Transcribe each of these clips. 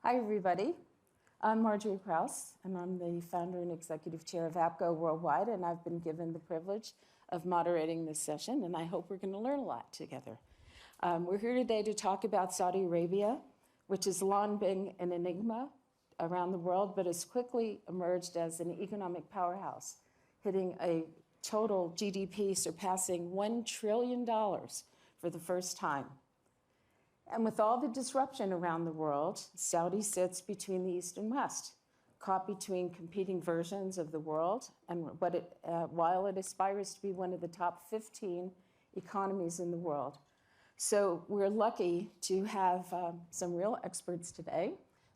Hi, everybody. I'm Marjorie Krause, and I'm the founder and executive chair of APCO Worldwide, and I've been given the privilege of moderating this session, and I hope we're going to learn a lot together. We're here today to talk about Saudi Arabia, which has long been an enigma around the world, but has quickly emerged as an economic powerhouse, hitting a total GDP surpassing $1 trillion for the first time. And with all the disruption around the world, Saudi sits between the East and West, caught between competing versions of the world, and while it aspires to be one of the top 15 economies in the world. So we're lucky to have some real experts today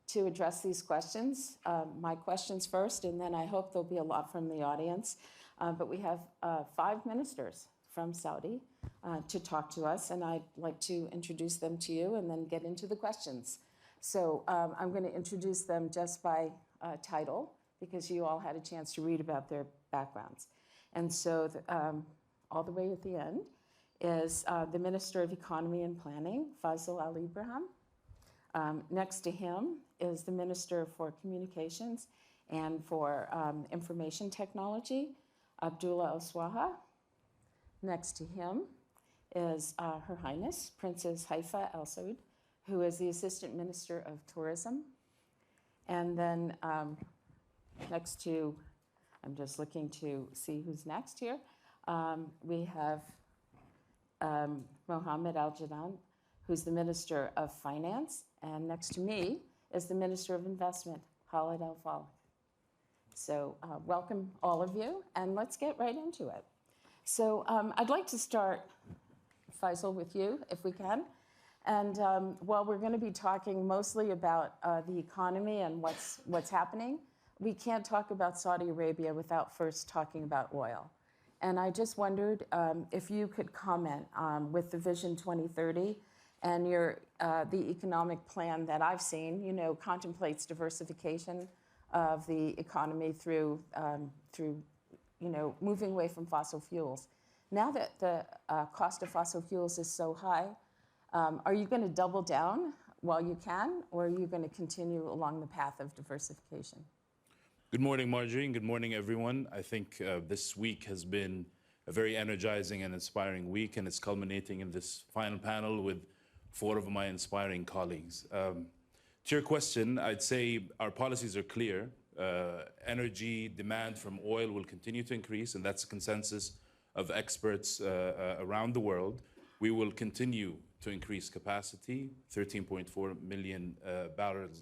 to address these questions. My questions first, and then I hope there'll be a lot from the audience. But we have 5 ministers from Saudi to talk to us, and I'd like to introduce them to you and then get into the questions. So I'm going to introduce them just by title, because you all had a chance to read about their backgrounds. And so all the way at the end is the Minister of Economy and Planning, Faisal Al Ibrahim. Next to him is the Minister for Communications and for Information Technology, Abdullah Al Swaha. Next to him is Her Highness, Princess Haifa Al Saud, who is the Assistant Minister of Tourism. And then next to, I'm just looking to see who's next here, we have Mohammed Al Jadaan, who's the Minister of Finance. And next to me is the Minister of Investment, Khalid Al Faleh. So welcome all of you, and let's get right into it. So I'd like to start, Faisal, with you, if we can. And while we're going to be talking mostly about the economy and what's happening, we can't talk about Saudi Arabia without first talking about oil. And I just wondered if you could comment with the Vision 2030 and the economic plan that I've seen, contemplates diversification of the economy through moving away from fossil fuels. Now that the cost of fossil fuels is so high, are you going to double down while you can, or are you going to continue along the path of diversification? Good morning, Marjorie, and good morning, everyone. I think this week has been a very energizing and inspiring week, and it's culminating in this final panel with 4 of my inspiring colleagues. To your question, I'd say our policies are clear. Energy demand from oil will continue to increase, and that's a consensus of experts around the world. We will continue to increase capacity, 13.4 million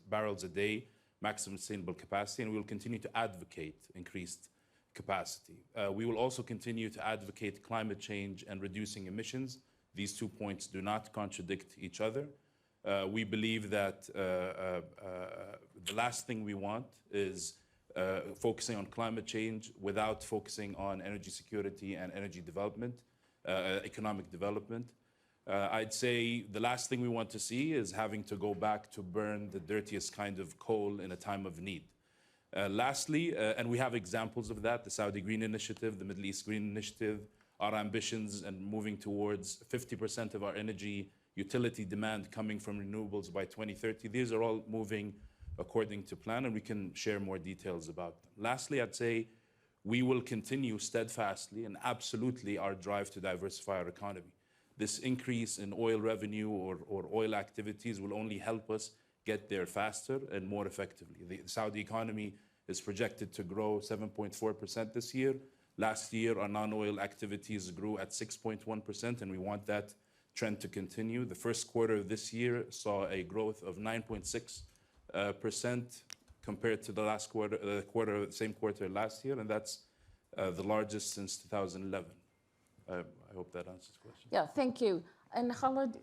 barrels a day, maximum sustainable capacity, and we will continue to advocate increased capacity. We will also continue to advocate climate change and reducing emissions. These 2 points do not contradict each other. We believe that the last thing we want is focusing on climate change without focusing on energy security and energy development, economic development. I'd say the last thing we want to see is having to go back to burn the dirtiest kind of coal in a time of need. Lastly, and we have examples of that, the Saudi Green Initiative, the Middle East Green Initiative, our ambitions and moving towards 50% of our energy utility demand coming from renewables by 2030. These are all moving according to plan, and we can share more details about them. Lastly, I'd say we will continue steadfastly and absolutely our drive to diversify our economy. This increase in oil revenue or oil activities will only help us get there faster and more effectively. The Saudi economy is projected to grow 7.4% this year. Last year, our non-oil activities grew at 6.1%, and we want that trend to continue. The first quarter of this year saw a growth of 9.6% compared to the last quarter, same quarter last year, and that's the largest since 2011. I hope that answers the question. Yeah, thank you. And Khalid,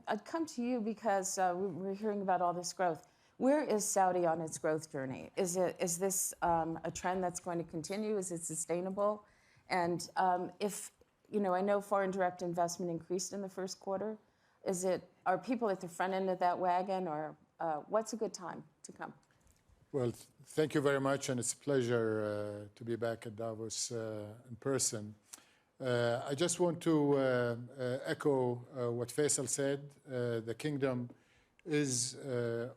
I'd come to you because we're hearing about all this growth. Where is Saudi on its growth journey? Is this a trend that's going to continue? Is it sustainable? And I know foreign direct investment increased in the first quarter. Are people at the front end of that wagon, or what's a good time to come? Well, thank you very much, and it's a pleasure to be back at Davos in person. I just want to echo what Faisal said. The Kingdom is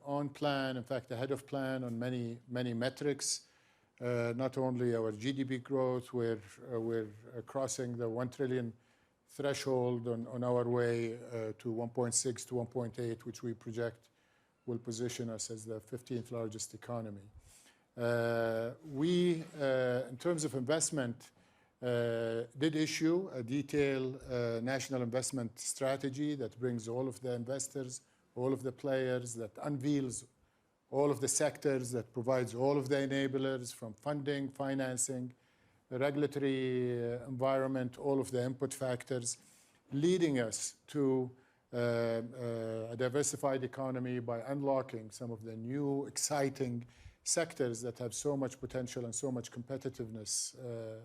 on plan, in fact, ahead of plan on many metrics. Not only our GDP growth, we're crossing the 1 trillion threshold on our way to 1.6 to 1.8, which we project will position us as the 15th largest economy. We, in terms of investment, did issue a detailed national investment strategy that brings all of the investors, all of the players, that unveils all of the sectors, that provides all of the enablers from funding, financing, the regulatory environment, all of the input factors, leading us to a diversified economy by unlocking some of the new, exciting sectors that have so much potential and so much competitiveness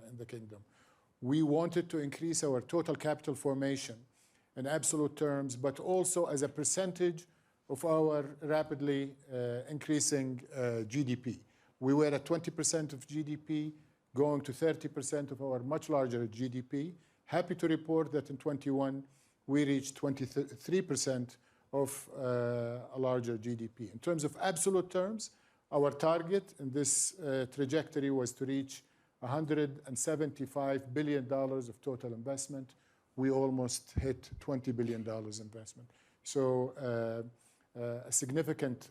in the kingdom. We wanted to increase our total capital formation in absolute terms, but also as a percentage of our rapidly increasing GDP. We were at 20% of GDP, going to 30% of our much larger GDP. Happy to report that in 21, we reached 23% of a larger GDP. In terms of absolute terms, our target in this trajectory was to reach $175 billion of total investment. We almost hit $20 billion investment. So a significant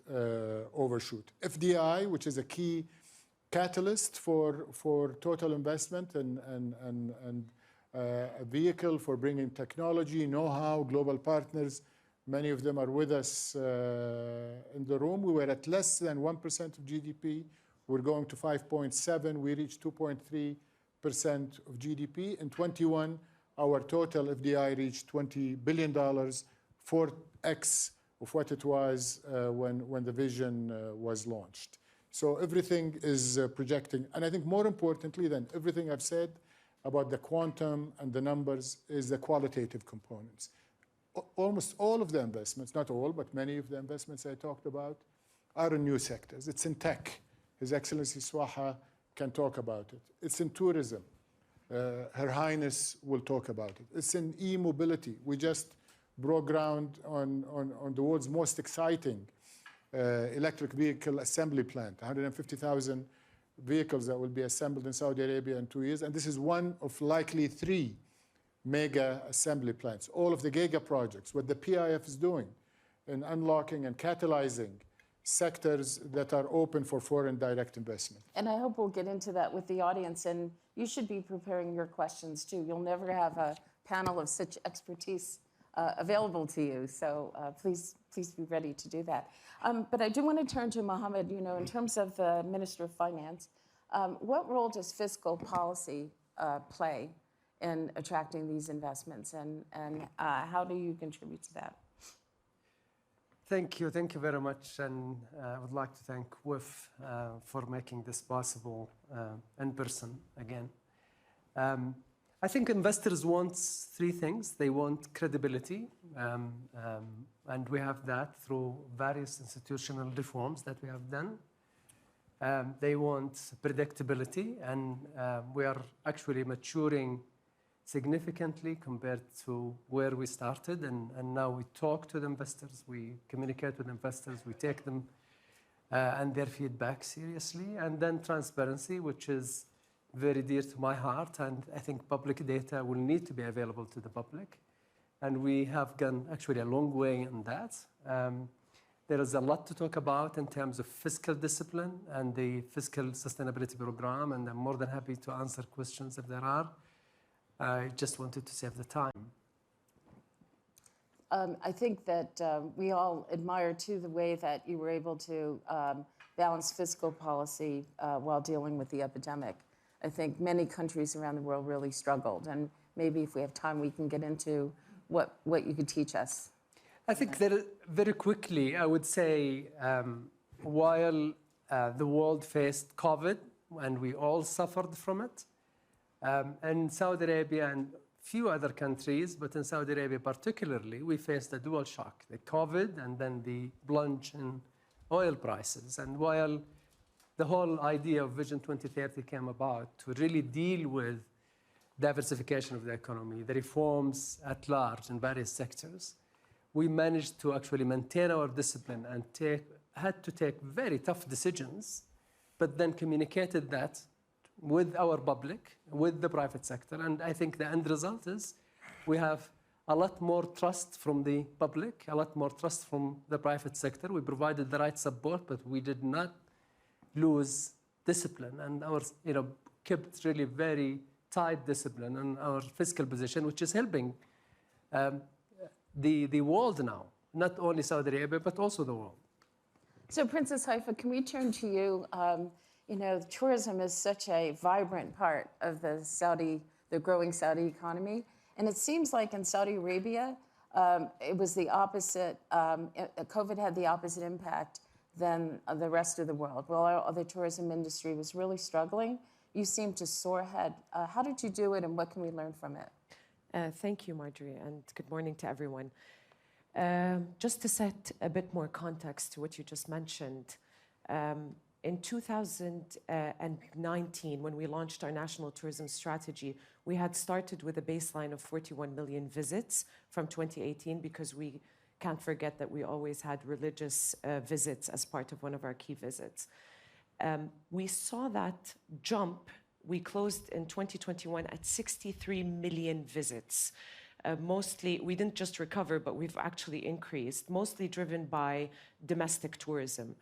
overshoot. FDI, which is a key catalyst for total investment and a vehicle for bringing technology, know-how, global partners. Many of them are with us in the room. We were at less than 1% of GDP. We're going to 5.7. We reached 2.3% of GDP. In 21, our total FDI reached $20 billion, 4x of what it was when the vision was launched. So everything is projecting. And I think more importantly than everything I've said about the quantum and the numbers is the qualitative components. Almost all of the investments, not all, but many of the investments I talked about are in new sectors. It's in tech. His Excellency Swaha can talk about it. It's in tourism. Her Highness will talk about it. It's in e-mobility. We just broke ground on the world's most exciting electric vehicle assembly plant, 150,000 vehicles that will be assembled in Saudi Arabia in 2 years. And this is one of likely 3 mega assembly plants. All of the giga projects, what the PIF is doing in unlocking and catalyzing sectors that are open for foreign direct investment. And I hope we'll get into that with the audience. And you should be preparing your questions too. You'll never have a panel of such expertise available to you. So please be ready to do that. But I do want to turn to Mohammed. You know, in terms of the Minister of Finance, what role does fiscal policy play in attracting these investments, and how do you contribute to that? Thank you very much, and I would like to thank WEF for making this possible in person again. I think investors want 3 things. They want credibility, and we have that through various institutional reforms that we have done. They want predictability, and we are actually maturing significantly compared to where we started, and now we talk to the investors, we communicate with investors, we take them and their feedback seriously, and then transparency, which is very dear to my heart, and I think public data will need to be available to the public, and we have gone actually a long way in that. There is a lot to talk about in terms of fiscal discipline and the fiscal sustainability program, and I'm more than happy to answer questions if there are. I just wanted to save the time. I think that we all admire, too, the way that you were able to balance fiscal policy while dealing with the epidemic. I think many countries around the world really struggled, and maybe if we have time, we can get into what you could teach us. I think that very quickly, I would say, while the world faced COVID, and we all suffered from it, in Saudi Arabia and few other countries, but in Saudi Arabia particularly, we faced a dual shock, the COVID and then the plunge in oil prices. And while the whole idea of Vision 2030 came about to really deal with diversification of the economy, the reforms at large in various sectors, we managed to actually maintain our discipline and had to take very tough decisions, but then communicated that with our public, with the private sector. And I think the end result is we have a lot more trust from the public, a lot more trust from the private sector. We provided the right support, but we did not lose discipline, and our, kept really very tight discipline on our fiscal position, which is helping the world now, not only Saudi Arabia, but also the world. So Princess Haifa, can we turn to you? Tourism is such a vibrant part of the growing Saudi economy. And it seems like in Saudi Arabia, it was the opposite. COVID had the opposite impact than the rest of the world. While the tourism industry was really struggling, you seemed to soar ahead. How did you do it, and what can we learn from it? Thank you, Marjorie, and good morning to everyone. Just to set a bit more context to what you just mentioned, in 2019, when we launched our national tourism strategy, we had started with a baseline of 41 million visits from 2018, because we can't forget that we always had religious visits as part of one of our key visits. We saw that jump. We closed in 2021 at 63 million visits. Mostly, we didn't just recover, but we've actually increased, mostly driven by domestic tourism.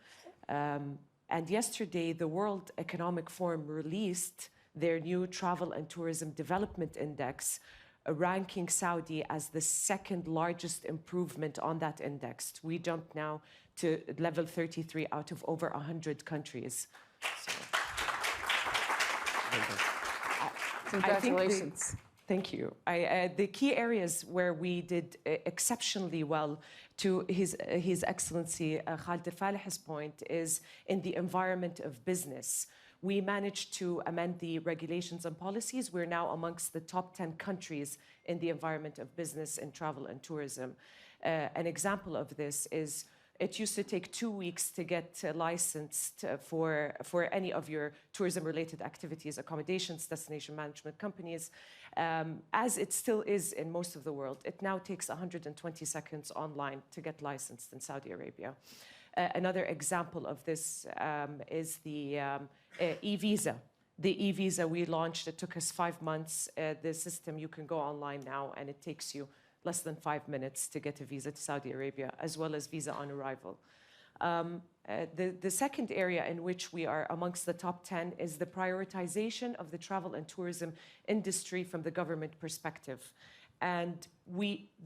And yesterday, the World Economic Forum released their new Travel and Tourism Development Index, ranking Saudi as the second largest improvement on that index. We jumped now to level 33 out of over 100 countries. So, Congratulations. Thank you. The key areas where we did exceptionally well, to His Excellency Khalid Al-Falih's point, is in the environment of business. We managed to amend the regulations and policies. We're now amongst the top 10 countries in the environment of business and travel and tourism. An example of this is it used to take 2 weeks to get licensed for any of your tourism-related activities, accommodations, destination management companies, as it still is in most of the world. It now takes 120 seconds online to get licensed in Saudi Arabia. Another example of this is the e-visa. The e-visa we launched, it took us 5 months. The system, you can go online now, and it takes you less than 5 minutes to get a visa to Saudi Arabia, as well as visa on arrival. The second area in which we are amongst the top 10 is the prioritization of the travel and tourism industry from the government perspective. And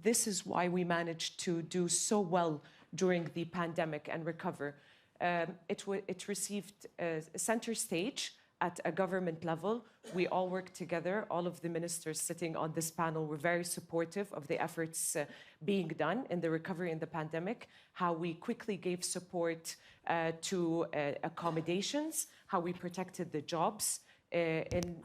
this is why we managed to do so well during the pandemic and recover. It received a center stage at a government level. We all worked together. All of the ministers sitting on this panel were very supportive of the efforts being done in the recovery in the pandemic, how we quickly gave support to accommodations, how we protected the jobs in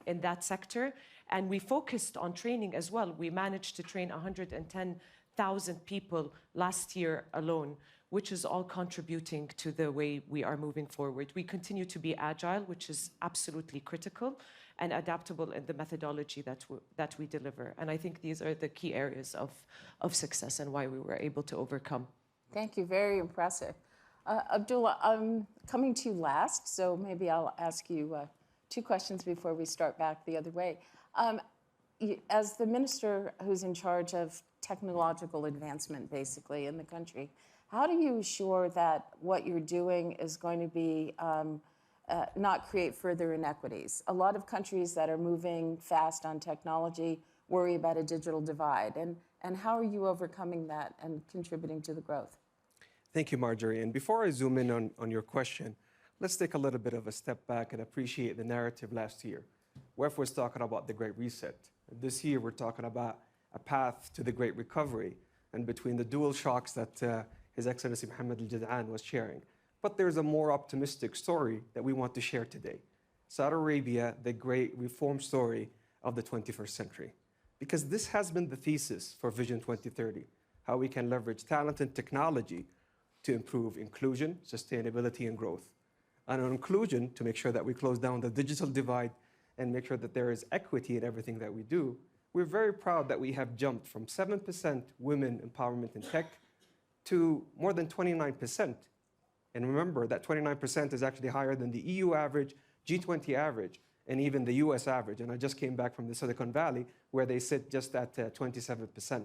that sector. And we focused on training as well. We managed to train 110,000 people last year alone, which is all contributing to the way we are moving forward. We continue to be agile, which is absolutely critical, and adaptable in the methodology that we deliver. And I think these are the key areas of success and why we were able to overcome. Thank you, very impressive. Abdullah, I'm coming to you last, so maybe I'll ask you 2 questions before we start back the other way. As the minister who's in charge of technological advancement, basically, in the country, how do you assure that what you're doing is going to be not create further inequities? A lot of countries that are moving fast on technology worry about a digital divide. And how are you overcoming that and contributing to the growth? Thank you, Marjorie. And before I zoom in on your question, let's take a little bit of a step back and appreciate the narrative last year. WEF was talking about the Great Reset. This year, we're talking about a path to the Great Recovery, and between the dual shocks that His Excellency Mohammed Al-Jad'an was sharing. But there's a more optimistic story that we want to share today. Saudi Arabia, the great reform story of the 21st century. Because this has been the thesis for Vision 2030, how we can leverage talent and technology to improve inclusion, sustainability, and growth. And on inclusion, to make sure that we close down the digital divide and make sure that there is equity in everything that we do, we're very proud that we have jumped from 7% women empowerment in tech to more than 29%. And remember that 29% is actually higher than the EU average, G20 average, and even the US average. And I just came back from the Silicon Valley, where they sit just at 27%.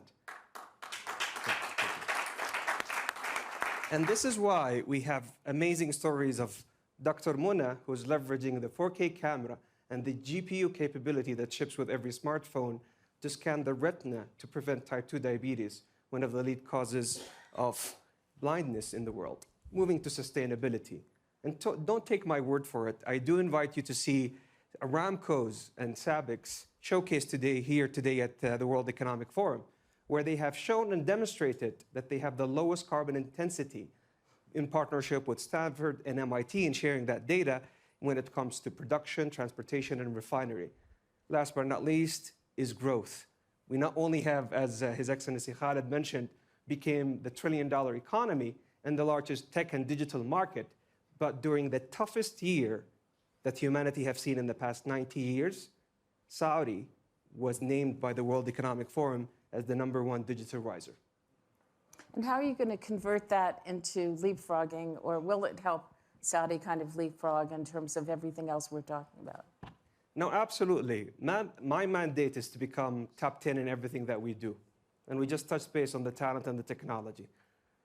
And this is why we have amazing stories of Dr. Muna, who's leveraging the 4K camera and the GPU capability that ships with every smartphone to scan the retina to prevent type 2 diabetes, one of the lead causes of blindness in the world. Moving to sustainability. And don't take my word for it. I do invite you to see Aramco's and SABIC's showcase today at the World Economic Forum, where they have shown and demonstrated that they have the lowest carbon intensity in partnership with Stanford and MIT in sharing that data when it comes to production, transportation, and refinery. Last but not least is growth. We not only have, as His Excellency Khaled mentioned, became the trillion-dollar economy and the largest tech and digital market, but during the toughest year that humanity have seen in the past 90 years, Saudi was named by the World Economic Forum as the #1 digital riser. And how are you going to convert that into leapfrogging, or will it help Saudi kind of leapfrog in terms of everything else we're talking about? No, absolutely. My mandate is to become top 10 in everything that we do. And we just touched base on the talent and the technology.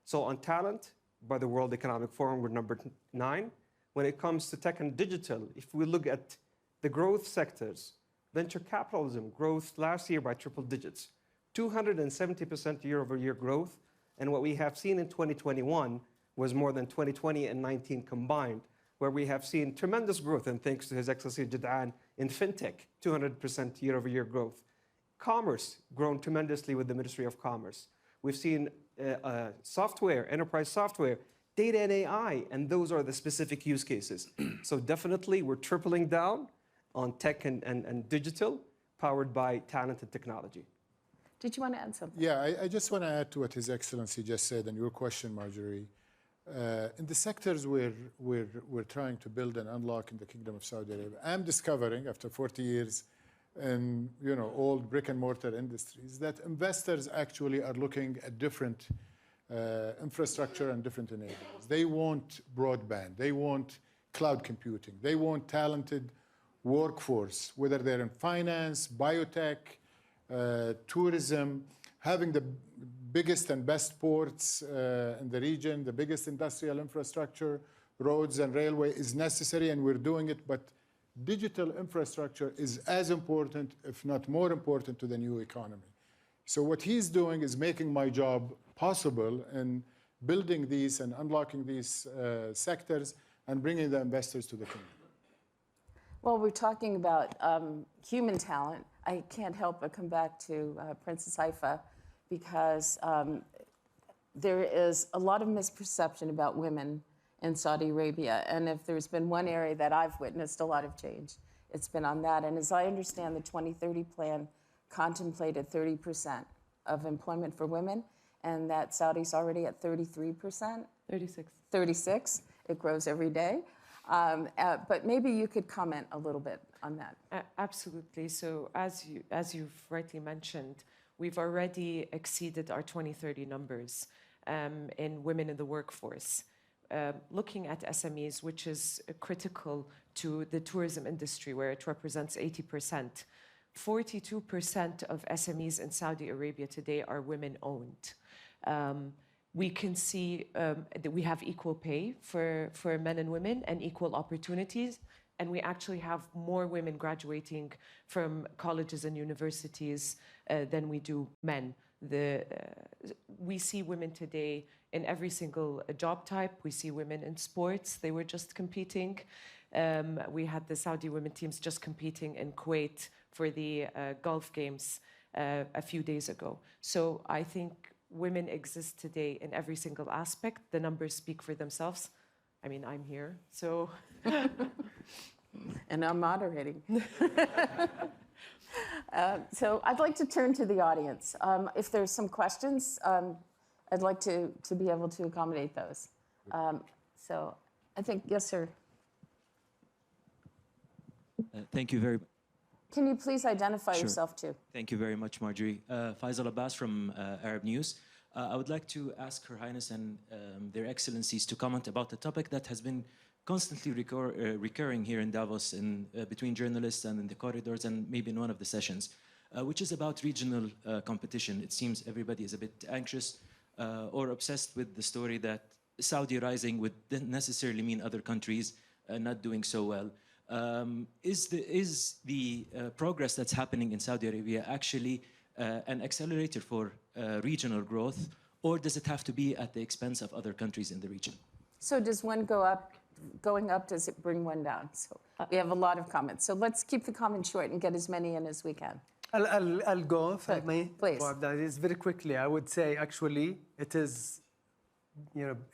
So on talent, by the World Economic Forum, we're #9. When it comes to tech and digital, if we look at the growth sectors, venture capitalism growth last year by triple digits, 270% year-over-year growth. And what we have seen in 2021 was more than 2020 and 19 combined, where we have seen tremendous growth, and thanks to His Excellency Jad'an, in fintech, 200% year-over-year growth. Commerce, grown tremendously with the Ministry of Commerce. We've seen software, enterprise software, data and AI, and those are the specific use cases. So definitely we're tripling down on tech and digital, powered by talent and technology. Did you want to add something? Yeah, I just want to add to what His Excellency just said and your question, Marjorie. In the sectors we're trying to build and unlock in the Kingdom of Saudi Arabia, I'm discovering after 40 years in old brick and mortar industries that investors actually are looking at different infrastructure and different enablers. They want broadband, they want cloud computing, they want talented workforce, whether they're in finance, biotech, tourism, having the biggest and best ports in the region, the biggest industrial infrastructure, roads and railway is necessary, and we're doing it, but digital infrastructure is as important, if not more important, to the new economy. So what he's doing is making my job possible in building these and unlocking these sectors and bringing the investors to the kingdom. Well, we're talking about human talent. I can't help but come back to Princess Haifa, because there is a lot of misperception about women in Saudi Arabia. And if there's been one area that I've witnessed a lot of change, it's been on that. And as I understand, the 2030 plan contemplated 30% of employment for women, and that Saudi's already at 33%. 36. 36. It grows every day. But maybe you could comment a little bit on that. Absolutely. So as you've rightly mentioned, we've already exceeded our 2030 numbers in women in the workforce. Looking at SMEs, which is critical to the tourism industry, where it represents 80%, 42% of SMEs in Saudi Arabia today are women-owned. We can see that we have equal pay for men and women and equal opportunities. And we actually have more women graduating from colleges and universities than we do men. We see women today in every single job type. We see women in sports. They were just competing. We had the Saudi women teams just competing in Kuwait for the Gulf Games a few days ago. So I think women exist today in every single aspect. The numbers speak for themselves. I mean, I'm here, so... And I'm moderating. So I'd like to turn to the audience. If there's some questions, I'd like to be able to accommodate those. So I think, yes, sir. Thank you very much. Can you please identify Sure. yourself too? Thank you very much, Marjorie. Faisal Abbas from Arab News. I would like to ask Her Highness and their Excellencies to comment about a topic that has been constantly recurring here in Davos between journalists and in the corridors and maybe in one of the sessions, which is about regional competition. It seems everybody is a bit anxious or obsessed with the story that Saudi rising would necessarily mean other countries not doing so well. Is the progress that's happening in Saudi Arabia actually an accelerator for regional growth, or does it have to be at the expense of other countries in the region? So does one going up, does it bring one down? So we have a lot of comments. So let's keep the comments short and get as many in as we can. I'll go, if I Good. may. Please. It's very quickly. I would say, actually, it is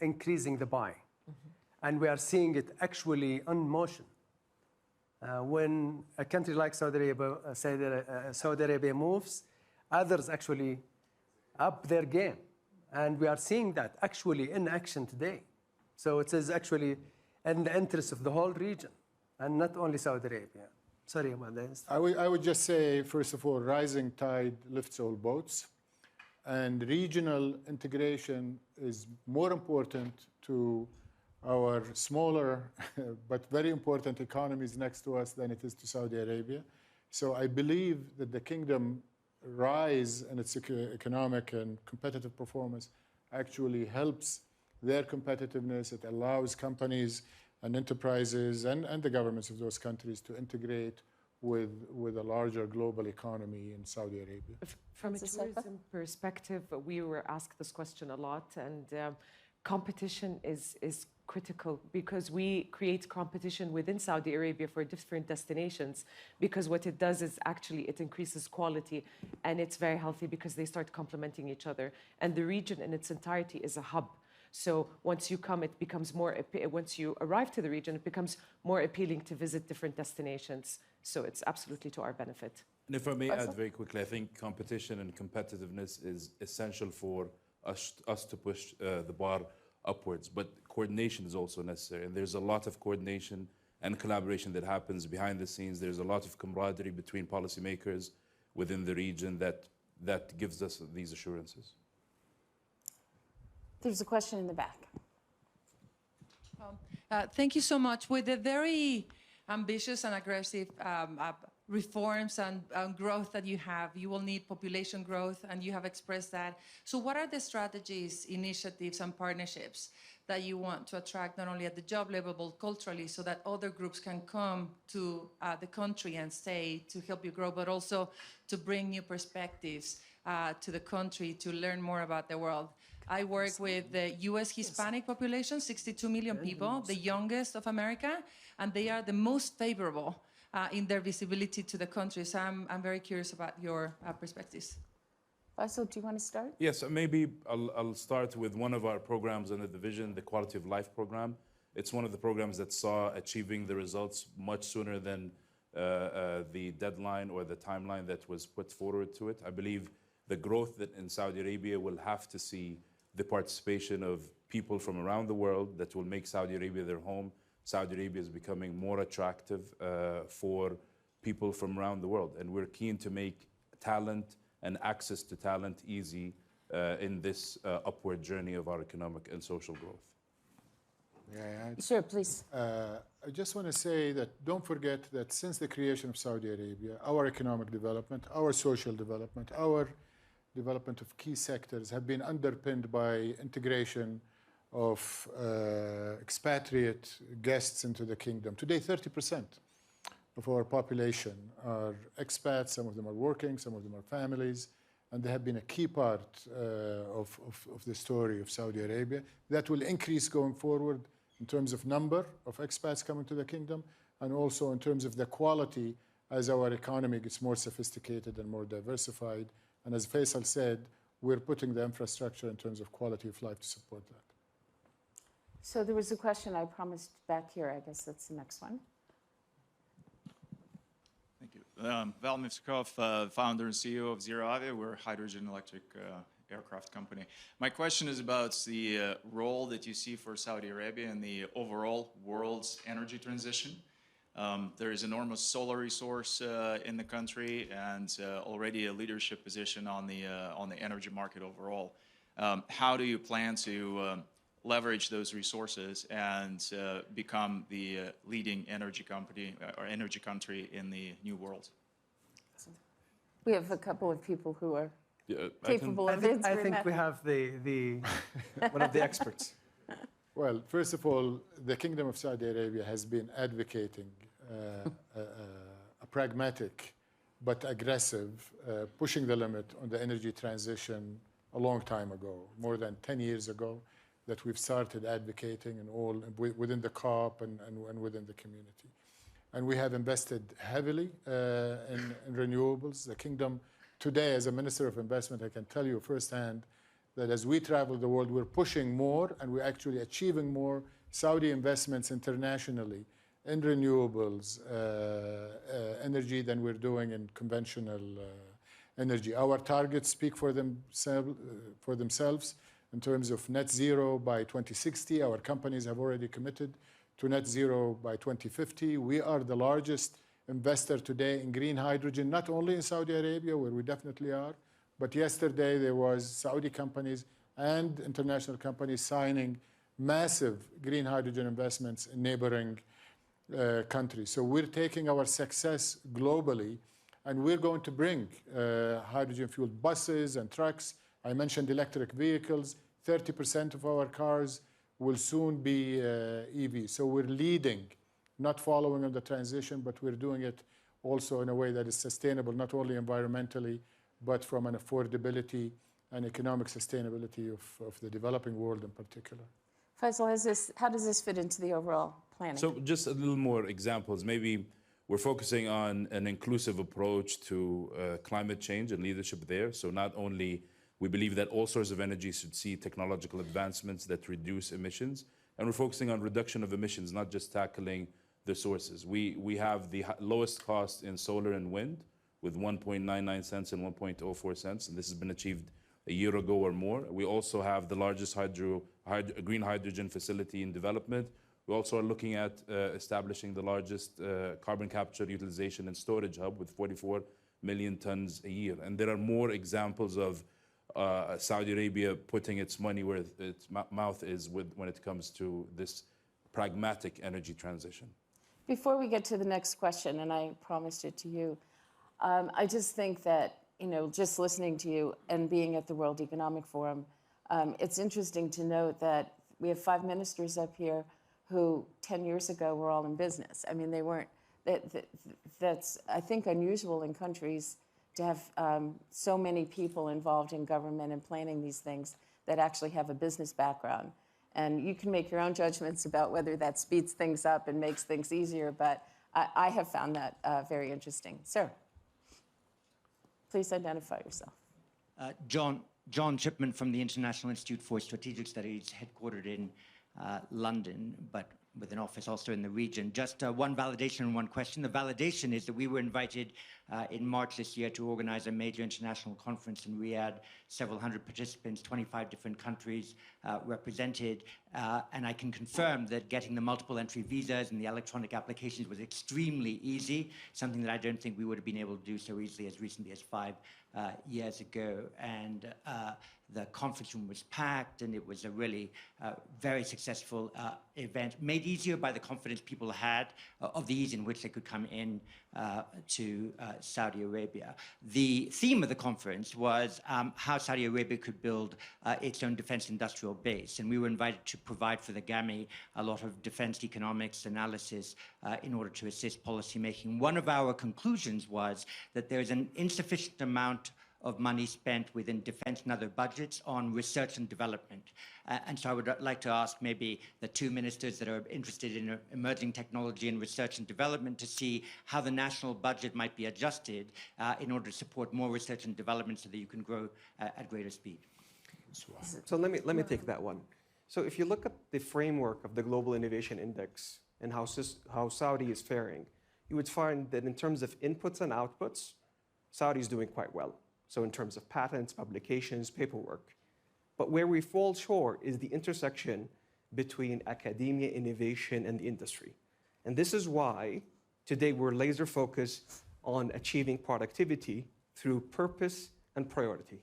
increasing the buy. And we are seeing it actually on motion. When a country like Saudi Arabia moves, others actually up their game. And we are seeing that actually in action today. So it is actually in the interest of the whole region and not only Saudi Arabia. Sorry about this. I would just say, first of all, rising tide lifts all boats. And regional integration is more important to our smaller but very important economies next to us than it is to Saudi Arabia. So I believe that the kingdom rise in its economic and competitive performance actually helps their competitiveness. It allows companies and enterprises and the governments of those countries to integrate with a larger global economy in Saudi Arabia. From a That's a second. tourism perspective, we were asked this question a lot, and competition is critical because we create competition within Saudi Arabia for different destinations, because what it does is actually it increases quality, and it's very healthy because they start complementing each other. And the region in its entirety is a hub. So once you come, it becomes once you arrive to the region, it becomes more appealing to visit different destinations. So it's absolutely to our benefit. And if I may add very quickly, I think competition and competitiveness is essential for us to push the bar upwards, but coordination is also necessary. And there's a lot of coordination and collaboration that happens behind the scenes. There's a lot of camaraderie between policymakers within the region that gives us these assurances. There's a question in the back. Thank you so much. With the very ambitious and aggressive reforms and growth that you will need population growth, and you have expressed that. So what are the strategies, initiatives, and partnerships that you want to attract not only at the job level, but culturally, so that other groups can come to the country and stay to help you grow, but also to bring new perspectives to the country to learn more about the world? I work with the U.S. Hispanic population, 62 million people, the youngest of America, and they are the most favorable in their visibility to the country. So I'm very curious about your perspectives. Faisal, do you want to start? Yes, maybe I'll start with one of our programs under the division, the Quality of Life program. It's one of the programs that saw achieving the results much sooner than the deadline or the timeline that was put forward to it. I believe the growth that in Saudi Arabia will have to see the participation of people from around the world that will make Saudi Arabia their home. Saudi Arabia is becoming more attractive for people from around the world. And we're keen to make talent and access to talent easy in this upward journey of our economic and social growth. Yeah, Sure, please. I just want to say that don't forget that since the creation of Saudi Arabia, our economic development, our social development, our development of key sectors have been underpinned by integration of expatriate guests into the kingdom. Today, 30% of our population are expats. Some of them are working, some of them are families, and they have been a key part of the story of Saudi Arabia. That will increase going forward in terms of number of expats coming to the kingdom, and also in terms of the quality as our economy gets more sophisticated and more diversified. And as Faisal said, we're putting the infrastructure in terms of quality of life to support that. So there was a question I promised back here. I guess that's the next one. Thank you. Val Mifsakov, founder and CEO of Zero Avia. We're a hydrogen electric aircraft company. My question is about the role that you see for Saudi Arabia in the overall world's energy transition. There is enormous solar resource in the country, and already a leadership position on the energy market overall. How do you plan to leverage those resources and become the leading energy company or energy country in the new world? We have a couple of people who are Yeah, capable I of think, answering that. we have the One of the experts. Well, first of all, the Kingdom of Saudi Arabia has been advocating a pragmatic but aggressive, pushing the limit on the energy transition a long time ago, more than 10 years ago, that we've started advocating and all within the COP and within the community. And we have invested heavily in renewables. The Kingdom today, as a Minister of Investment, I can tell you firsthand that as we travel the world, we're pushing more and we're actually achieving more Saudi investments internationally in renewables energy than we're doing in conventional energy. Our targets speak for themselves in terms of net zero by 2060. Our companies have already committed to net zero by 2050. We are the largest investor today in green hydrogen, not only in Saudi Arabia, where we definitely are, but yesterday there was Saudi companies and international companies signing massive green hydrogen investments in neighboring countries. So we're taking our success globally, and we're going to bring hydrogen-fueled buses and trucks. I mentioned electric vehicles. 30% of our cars will soon be EV. So we're leading, not following on the transition, but we're doing it also in a way that is sustainable, not only environmentally, but from an affordability and economic sustainability of the developing world in particular. Faisal, how does this fit into the overall planning? So just a little more examples. Maybe we're focusing on an inclusive approach to climate change and leadership there. So not only we believe that all sources of energy should see technological advancements that reduce emissions, and we're focusing on reduction of emissions, not just tackling the sources. We have the lowest cost in solar and wind with 1.99 cents and 1.04 cents, and this has been achieved a year ago or more. We also have the largest green hydrogen facility in development. We also are looking at establishing the largest carbon capture, utilization, and storage hub with 44 million tons a year. And there are more examples of Saudi Arabia putting its money where its mouth is when it comes to this pragmatic energy transition. Before we get to the next question, and I promised it to you, I just think that, just listening to you and being at the World Economic Forum, it's interesting to note that we have 5 ministers up here who 10 years ago were all in business. I mean, they weren't, that's, I think, unusual in countries to have so many people involved in government and planning these things that actually have a business background. And you can make your own judgments about whether that speeds things up and makes things easier, but I have found that very interesting. Sir, please identify yourself. John Chipman from the International Institute for Strategic Studies, headquartered in London, but with an office also in the region. Just one validation and one question. The validation is that we were invited in March this year to organize a major international conference in Riyadh, several hundred participants, 25 different countries represented, and I can confirm that getting the multiple entry visas and the electronic applications was extremely easy, something that I don't think we would have been able to do so easily as recently as 5 years ago. And the conference room was packed, and it was a really very successful event, made easier by the confidence people had of the ease in which they could come in to Saudi Arabia. The theme of the conference was how Saudi Arabia could build its own defense industrial base, and we were invited to provide for the GAMI a lot of defense economics analysis in order to assist policymaking. One of our conclusions was that there is an insufficient amount of money spent within defense and other budgets on research and development. And so I would like to ask maybe the 2 ministers that are interested in emerging technology and research and development to see how the national budget might be adjusted in order to support more research and development so that you can grow at greater speed. So let me take that one. So if you look at the framework of the Global Innovation Index and how Saudi is faring, you would find that in terms of inputs and outputs, Saudi is doing quite well. So in terms of patents, publications, paperwork. But where we fall short is the intersection between academia, innovation, and the industry. And this is why Today, we're laser focused on achieving productivity through purpose and priority.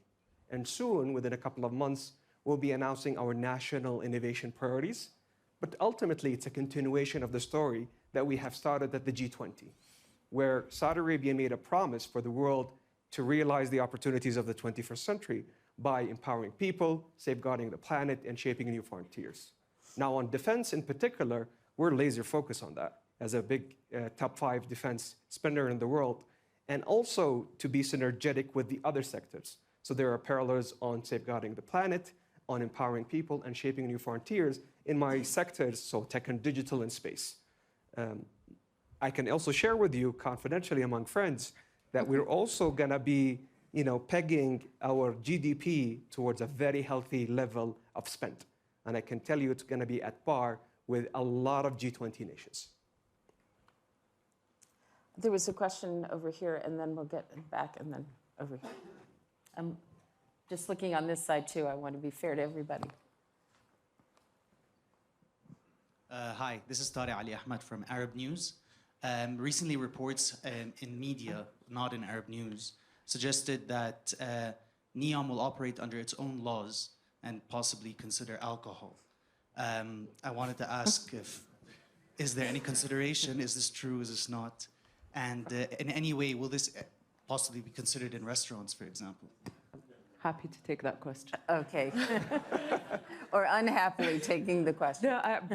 And soon, within a couple of months, we'll be announcing our national innovation priorities. But ultimately, it's a continuation of the story that we have started at the G20, where Saudi Arabia made a promise for the world to realize the opportunities of the 21st century by empowering people, safeguarding the planet, and shaping new frontiers. Now, on defense in particular, we're laser focused on that as a big top 5 defense spender in the world, and also to be synergetic with the other sectors. So there are parallels on safeguarding the planet, on empowering people, and shaping new frontiers in my sectors, so tech and digital and space. I can also share with you confidentially among friends that we're also going to be pegging our GDP towards a very healthy level of spend. And I can tell you it's going to be at par with a lot of G20 nations. There was a question over here, and then we'll get back, and then over here. I'm just looking on this side, too. I want to be fair to everybody. Hi, this is Tariq Ali Ahmad from Arab News. Recently, reports in media, not in Arab News, suggested that NEOM will operate under its own laws and possibly consider alcohol. I wanted to ask is there any consideration? Is this true? Is this not? And in any way, will this possibly be considered in restaurants, for example? Happy to take that question. Okay. Or unhappily taking the question. No,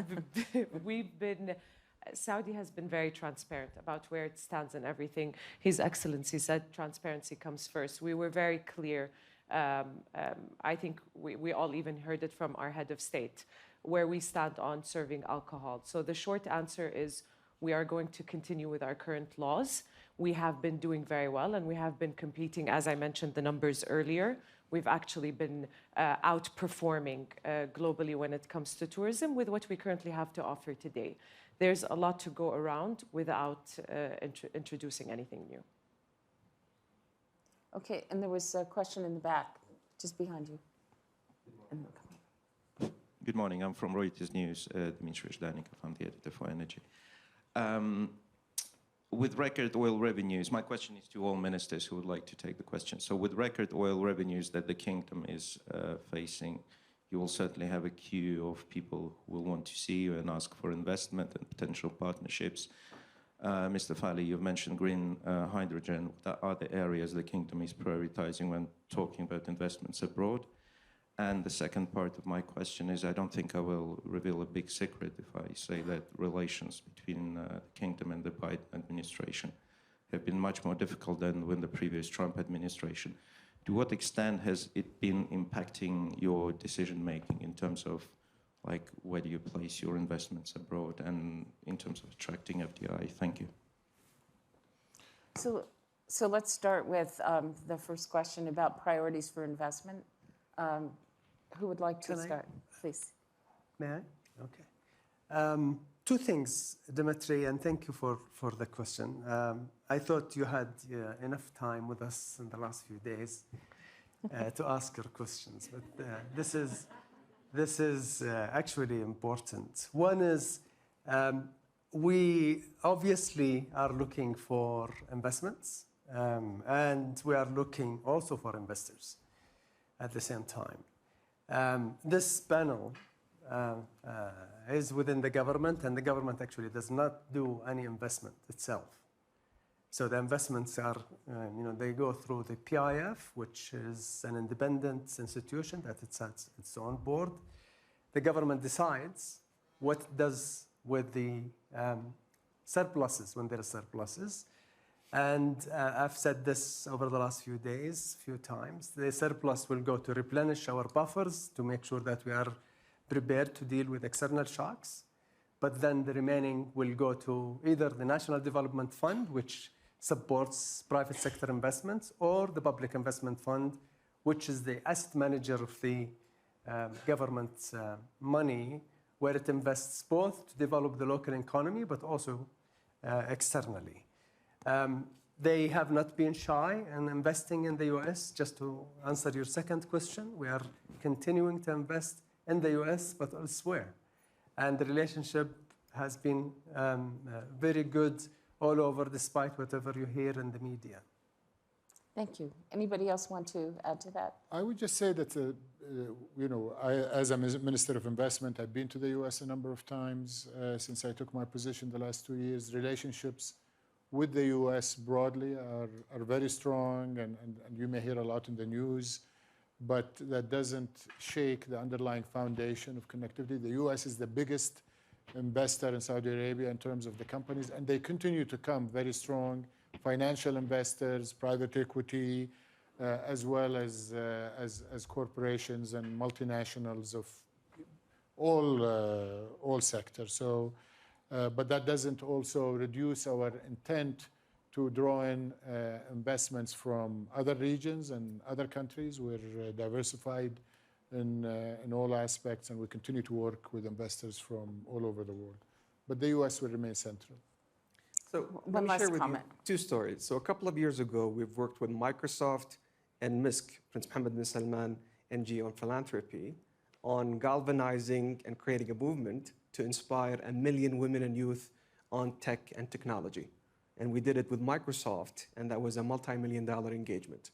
Saudi has been very transparent about where it stands and everything. His Excellency said transparency comes first. We were very clear. I think we all even heard it from our head of state, where we stand on serving alcohol. So the short answer is we are going to continue with our current laws. We have been doing very well, and we have been competing, as I mentioned the numbers earlier. We've actually been outperforming globally when it comes to tourism with what we currently have to offer today. There's a lot to go around without introducing anything new. Okay, and there was a question in the back, just behind you. Good morning. I'm from Reuters News, Dmitry Zhdanikov. I'm the editor for Energy. With record oil revenues, my question is to all ministers who would like to take the question. So with record oil revenues that the kingdom is facing, you will certainly have a queue of people who will want to see you and ask for investment and potential partnerships. Mr. Fali, you've mentioned green hydrogen. What are the areas the kingdom is prioritizing when talking about investments abroad? And the second part of my question is, I don't think I will reveal a big secret if I say that relations between the kingdom and the Biden administration have been much more difficult than when the previous Trump administration. To what extent has it been impacting your decision-making in terms of, like, where do you place your investments abroad and in terms of attracting FDI? Thank you. So let's start with the first question about priorities for investment. Who would like to start, please? May I? Okay. Two things, Dimitri, and thank you for the question. I thought you had enough time with us in the last few days to ask your questions, but this is actually important. One is we obviously are looking for investments, and we are looking also for investors at the same time. This panel is within the government, and the government actually does not do any investment itself. So the investments are, they go through the PIF, which is an independent institution that it's at its own board. The government decides what it does with the surpluses when there are surpluses. And I've said this over the last few days, few times. The surplus will go to replenish our buffers to make sure that we are prepared to deal with external shocks. But then the remaining will go to either the National Development Fund, which supports private sector investments, or the Public Investment Fund, which is the asset manager of the government money, where it invests both to develop the local economy, but also externally. They have not been shy in investing in the US. Just to answer your second question, we are continuing to invest in the US, but elsewhere. And the relationship has been very good all over, despite whatever you hear in the media. Thank you. Anybody else want to add to that? I would just say that, as a Minister of Investment, I've been to the U.S. a number of times since I took my position the last 2 years. Relationships with the U.S. broadly are very strong, and you may hear a lot in the news, but that doesn't shake the underlying foundation of connectivity. The U.S. is the biggest investor in Saudi Arabia in terms of the companies, and they continue to come very strong. Financial investors, private equity, as well as corporations and multinationals of all sectors. So, but that doesn't also reduce our intent to draw in investments from other regions and other countries. We're diversified in all aspects, and we continue to work with investors from all over the world. But the U.S. will remain central. So let One me last share with you comment. 2 stories. So a couple of years ago, we've worked with Microsoft and MISC, Prince Mohammed bin Salman NGO on philanthropy, on galvanizing and creating a movement to inspire 1 million women and youth on tech and technology. And we did it with Microsoft, and that was a multi-million-dollar engagement.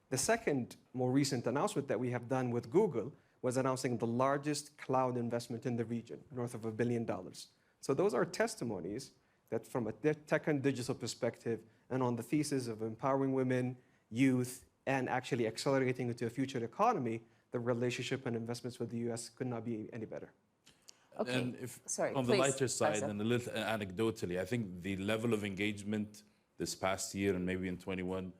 The second, more recent announcement that we have done with Google was announcing the largest cloud investment in the region, north of $1 billion. So those are testimonies that from a tech and digital perspective, and on the thesis of empowering women, youth, and actually accelerating into a future economy, the relationship and investments with the U.S. could not be any better. Okay. And if Sorry, on the please, lighter side, Faisal. and a little anecdotally, I think the level of engagement this past year and maybe in 21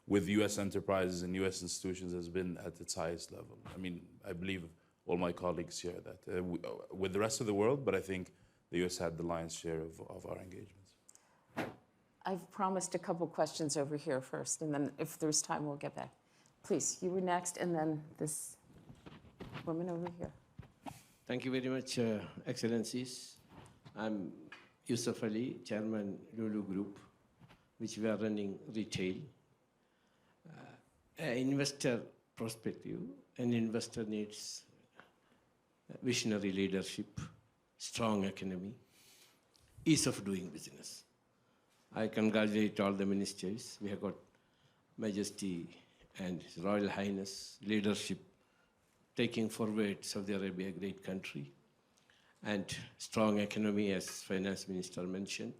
with U.S. enterprises and U.S. institutions has been at its highest level. I mean, I believe all my colleagues share that with the rest of the world, but I think the U.S. had the lion's share of our engagements. I've promised a couple questions over here first, and then if there's time, we'll get back. Please, you were next, and then this woman over here. Thank you very much, Excellencies. I'm Yusuf Ali, Chairman Lulu Group, which we are running retail. Investor perspective, an investor needs visionary leadership, strong economy, ease of doing business. I congratulate all the ministers. We have got Majesty and His Royal Highness leadership taking forward Saudi Arabia, a great country, and strong economy, as Finance Minister mentioned,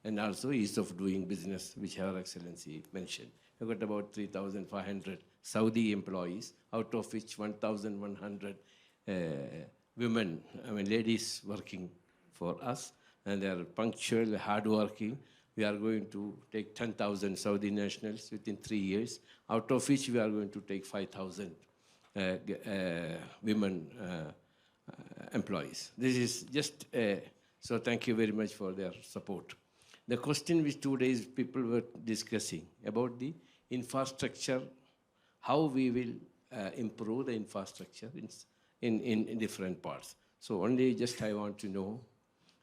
and also ease of doing business, which Her Excellency mentioned. We've got about 3,500 Saudi employees, out of which 1,100 women, ladies working for us, and they are punctual, hardworking. We are going to take 10,000 Saudi nationals within 3 years, out of which we are going to take 5,000 women employees. This is just, so thank you very much for their support. The question which 2 days people were discussing about the infrastructure, how we will improve the infrastructure in different parts. So only just I want to know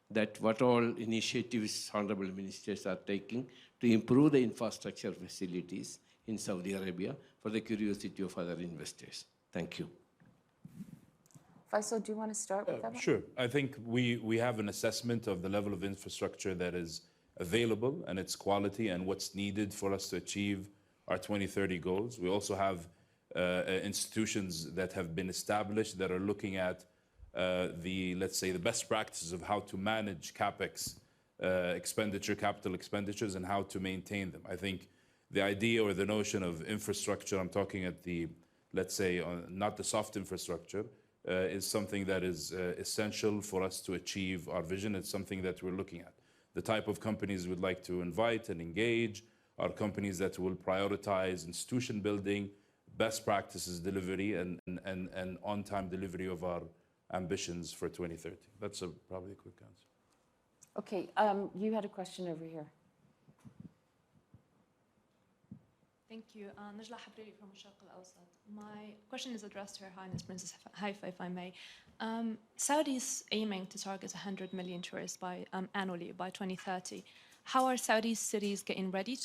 that what all initiatives honorable ministers are taking to improve the infrastructure facilities in Saudi Arabia for the curiosity of other investors. Thank you. Faisal, do you want to start with that one? Sure. I think we have an assessment of the level of infrastructure that is available and its quality and what's needed for us to achieve our 2030 goals. We also have institutions that have been established that are looking at let's say, the best practices of how to manage CapEx capital expenditures, and how to maintain them. I think the idea or the notion of infrastructure, I'm talking at the, let's say, not the soft infrastructure, is something that is essential for us to achieve our vision. It's something that we're looking at. The type of companies we'd like to invite and engage are companies that will prioritize institution building, best practices delivery, and on-time delivery of our ambitions for 2030. That's probably a quick answer. Okay, you had a question over here. Thank you. Najla Habriri from Sharq al-Awsat. My question is addressed to Her Highness Princess Haifa, if I may. Saudi is aiming to target 100 million tourists annually by 2030. How are Saudi cities getting ready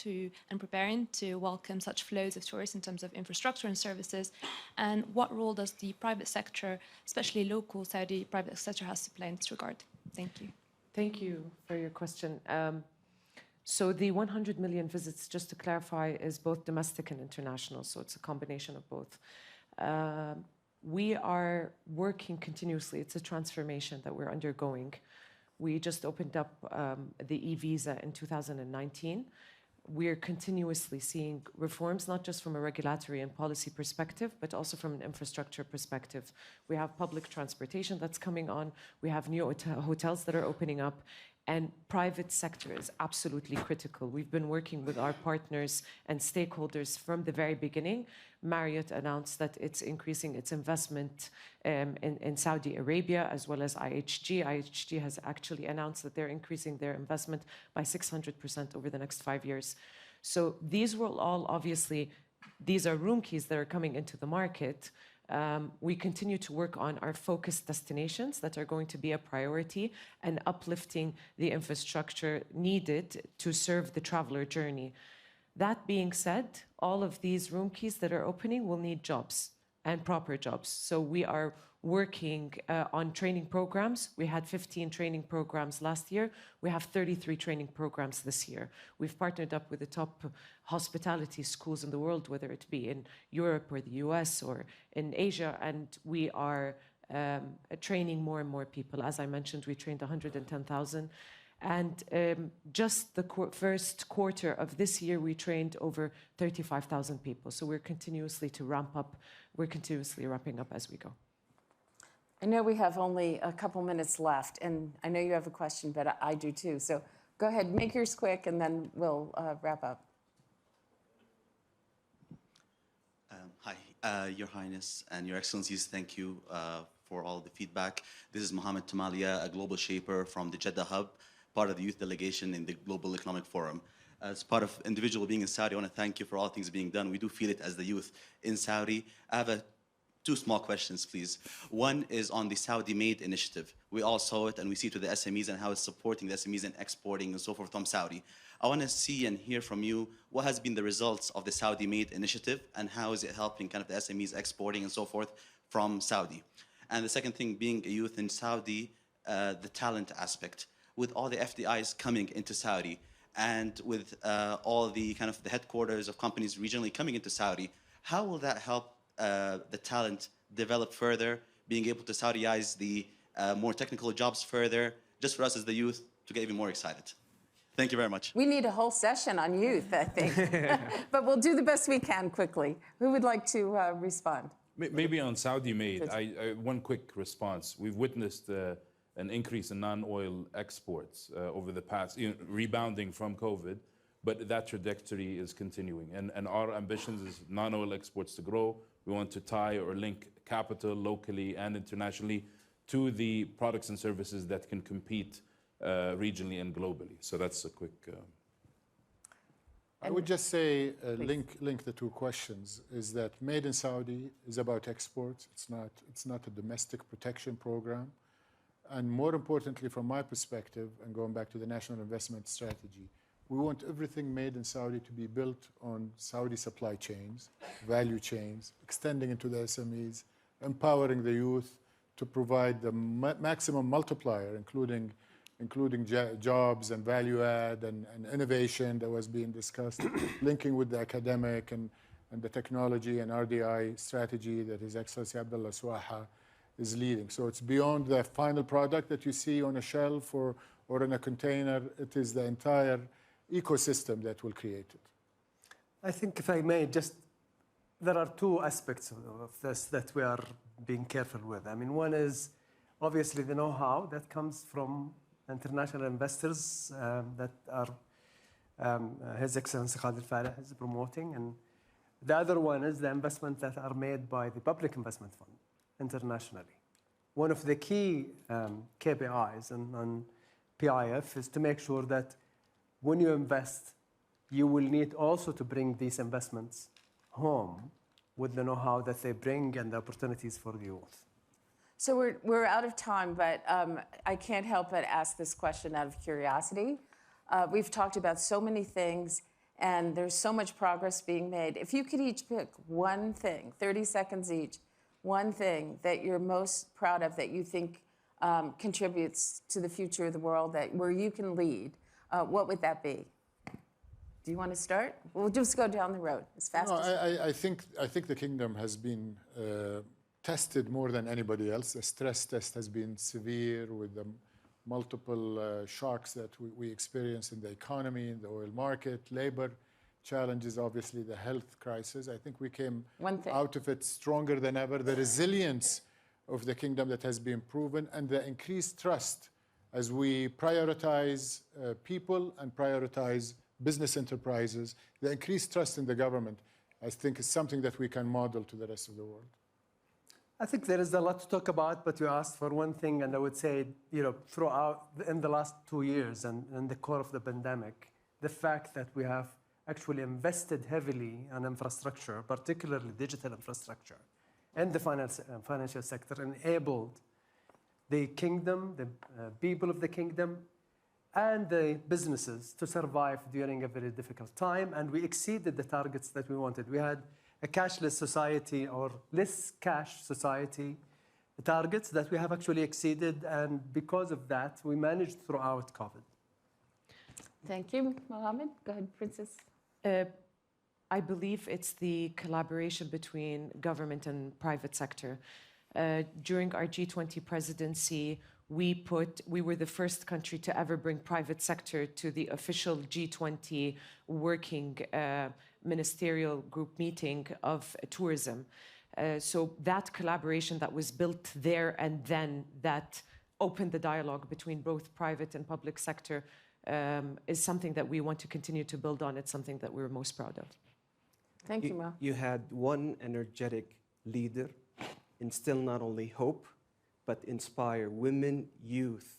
and preparing to welcome such flows of tourists in terms of infrastructure and services? And what role does the private sector, especially local Saudi private sector, has to play in this regard? Thank you. Thank you for your question. So the 100 million visits, just to clarify, is both domestic and international, so it's a combination of both. We are working continuously. It's a transformation that we're undergoing. We just opened up the e-visa in 2019. We're continuously seeing reforms, not just from a regulatory and policy perspective, but also from an infrastructure perspective. We have public transportation that's coming on. We have new hotels that are opening up. And private sector is absolutely critical. We've been working with our partners and stakeholders from the very beginning. Marriott announced that it's increasing its investment in Saudi Arabia, as well as IHG. IHG has actually announced that they're increasing their investment by 600% over the next 5 years. So these will all, obviously, these are room keys that are coming into the market. We continue to work on our focused destinations that are going to be a priority and uplifting the infrastructure needed to serve the traveler journey. That being said, all of these room keys that are opening will need jobs and proper jobs. So we are working on training programs. We had 15 training programs last year. We have 33 training programs this year. We've partnered up with the top hospitality schools in the world, whether it be in Europe or the US or in Asia, and we are training more and more people. As I mentioned, we trained 110,000. And just the first quarter of this year, we trained over 35,000 people. So we're continuously to ramp up. We're continuously ramping up as we go. I know we have only a couple minutes left, and I know you have a question, but I do too. So go ahead, make yours quick, and then we'll wrap up. Hi, Your Highness and Your Excellencies, thank you for all the feedback. This is Mohammed Tamalia, a global shaper from the Jeddah Hub, part of the youth delegation in the Global Economic Forum. As part of individual being in Saudi, I want to thank you for all things being done. We do feel it as the youth in Saudi. I have two small questions, please. One is on the Saudi-made initiative. We all saw it, and we see it with the SMEs and how it's supporting the SMEs and exporting and so forth from Saudi. I want to see and hear from you what has been the results of the Saudi-made initiative and how is it helping kind of the SMEs exporting and so forth from Saudi. And the second thing, being a youth in Saudi, the talent aspect. With all the FDIs coming into Saudi and with all the kind of the headquarters of companies regionally coming into Saudi, how will that help the talent develop further, being able to Saudicize the more technical jobs further, just for us as the youth to get even more excited? Thank you very much. We need a whole session on youth, I think. But we'll do the best we can quickly. Who would like to respond? Maybe on Saudi-made, one quick response. We've witnessed an increase in non-oil exports over the past, rebounding from COVID, but that trajectory is continuing. And our ambitions is non-oil exports to grow. We want to tie or link capital locally and internationally to the products and services that can compete regionally and globally. So that's a quick... I would just say, link the two questions, is that Made in Saudi is about exports. It's not a domestic protection program. And more importantly, from my perspective, and going back to the national investment strategy, we want everything made in Saudi to be built on Saudi supply chains, value chains, extending into the SMEs, empowering the youth to provide the maximum multiplier, including jobs and value add and innovation that was being discussed, linking with the academic and the technology and RDI strategy that His Excellency Abdullah Swaha is leading. So it's beyond the final product that you see on a shelf or in a container. It is the entire ecosystem that will create it. I think if I may, there are two aspects of this that we are being careful with. I mean, one is obviously the know-how that comes from international investors that are His Excellency Khalid Faleh is promoting. And the other one is the investments that are made by the Public Investment Fund internationally. One of the key KPIs on PIF is to make sure that when you invest, you will need also to bring these investments home with the know-how that they bring and the opportunities for the youth. So we're out of time, but I can't help but ask this question out of curiosity. We've talked about so many things, and there's so much progress being made. If you could each pick one thing, 30 seconds each, one thing that you're most proud of that you think contributes to the future of the world, where you can lead, what would that be? Do you want to start? We'll just go down the road as fast No, as... I think the kingdom has been tested more than anybody else. The stress test has been severe with the multiple shocks that we experience in the economy, in the oil market, labor challenges, obviously the health crisis. I think we came out of it stronger than ever. The resilience of the kingdom that has been proven, and the increased trust as we prioritize people and prioritize business enterprises. The increased trust in the government, I think, is something that we can model to the rest of the world. I think there is a lot to talk about, but you asked for one thing, and I would say, throughout in the last 2 years and in the core of the pandemic, the fact that we have actually invested heavily in infrastructure, particularly digital infrastructure, and the financial sector, enabled the kingdom, the people of the kingdom, and the businesses to survive during a very difficult time, and we exceeded the targets that we wanted. We had a cashless society or less cash society targets that we have actually exceeded, and because of that, we managed throughout COVID. Thank you, Mohammed. Go ahead, Princess. I believe it's the collaboration between government and private sector. During our G20 presidency, we were the first country to ever bring private sector to the official G20 working ministerial group meeting of tourism. So that collaboration that was built there and then that opened the dialogue between both private and public sector is something that we want to continue to build on. It's something that we're most proud of. Thank you, Mo. You had one energetic leader instill not only hope, but inspire women, youth,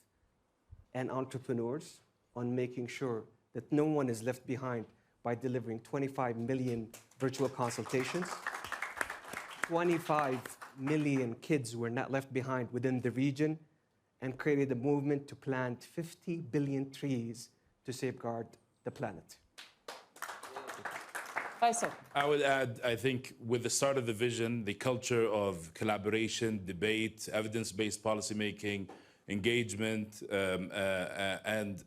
and entrepreneurs on making sure that no one is left behind by delivering 25 million virtual consultations. 25 million kids were not left behind within the region, and created a movement to plant 50 billion trees to safeguard the planet. Faisal. I would add, I think, with the start of the vision, the culture of collaboration, debate, evidence-based policymaking, engagement, and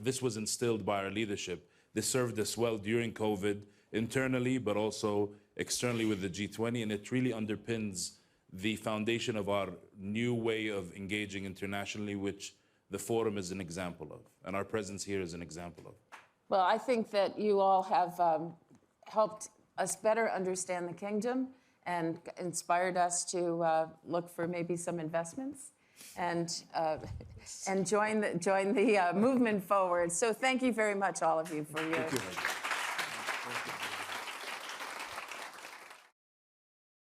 this was instilled by our leadership. This served us well during COVID, internally, but also externally with the G20, and it really underpins the foundation of our new way of engaging internationally, which the forum is an example of, and our presence here is an example of. Well, I think that you all have helped us better understand the kingdom and inspired us to look for maybe some investments and join the movement forward. So thank you very much, all of you, for your